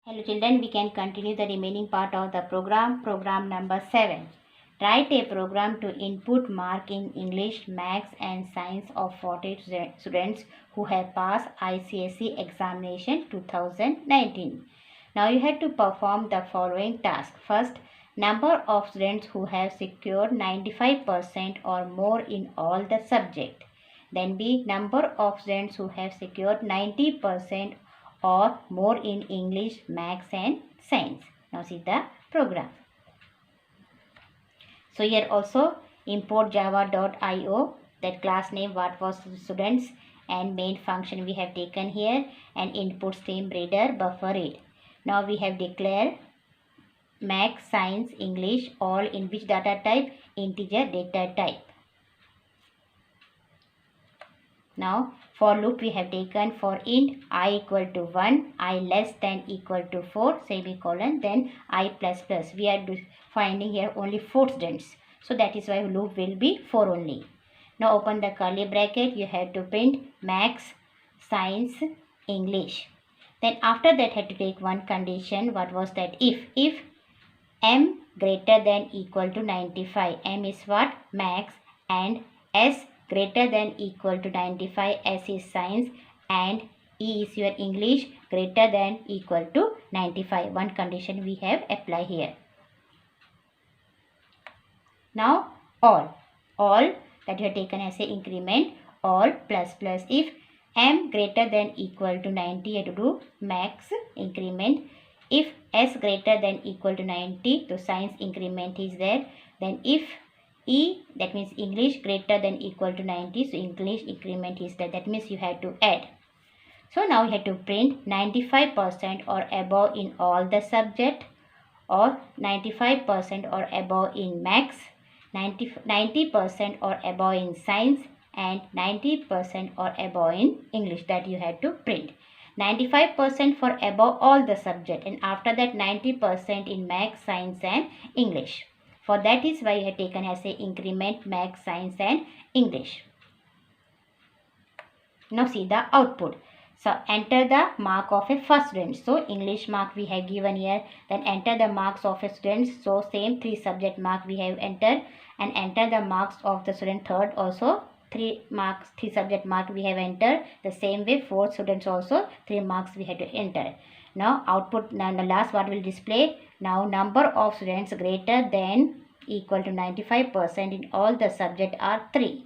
Hello children, we can continue the remaining part of the program number 7. Write a program to input mark in English, Maths and Science of 40 students who have passed ICSE examination 2019. Now you have to perform the following task. First, number of students who have secured 95% or more in all the subject. Then B, number of students who have secured 90% or more in English, Maths and Science. Now see the program. So here also import java.io, that class name what was students, and main function we have taken here, and input stream reader buffer read. Now we have declared Maths, Science, English all in which data type? Integer data type. Now for loop we have taken for int I equal to 1, I less than equal to 4, semicolon, then I plus plus. We are finding here only 4 students. So that is why loop will be 4 only. Now open the curly bracket, you have to print Maths, Science, English. Then after that had to take one condition. What was that? If m greater than equal to 95. M is what? Maths, and S greater than equal to 95, S is Science, and E is your English, greater than equal to 95. One condition we have applied here. Now all that you have taken as a increment, all plus plus. If m greater than equal to 90, you have to do max increment. If S greater than equal to 90, the Science increment is there. Then if E, that means English, greater than equal to 90, so English increment is there. That means you have to add. So now you have to print 95% or above in all the subject, or 95% or above in Maths, 90% or above in Science, and 90% or above in English. That you have to print. 95% for above all the subject, and after that 90% in Maths, Science and English. For that is why you have taken as a increment Maths, Science and English. Now see the output. So enter the mark of a first student. So English mark we have given here. Then enter the marks of a student. So same 3 subject mark we have entered, and enter the marks of the student third also. 3 subject mark we have entered. The same way 4 students also 3 marks we have to enter. Now output, now the last what will display. Now number of students greater than equal to 95% in all the subject are 3.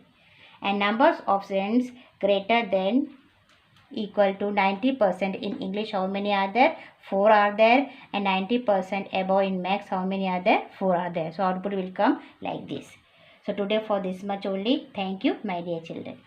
And numbers of students greater than equal to 90% in English, how many are there? 4 are there. And 90% above in Maths, how many are there? 4 are there. So output will come like this. So today for this much only. Thank you my dear children.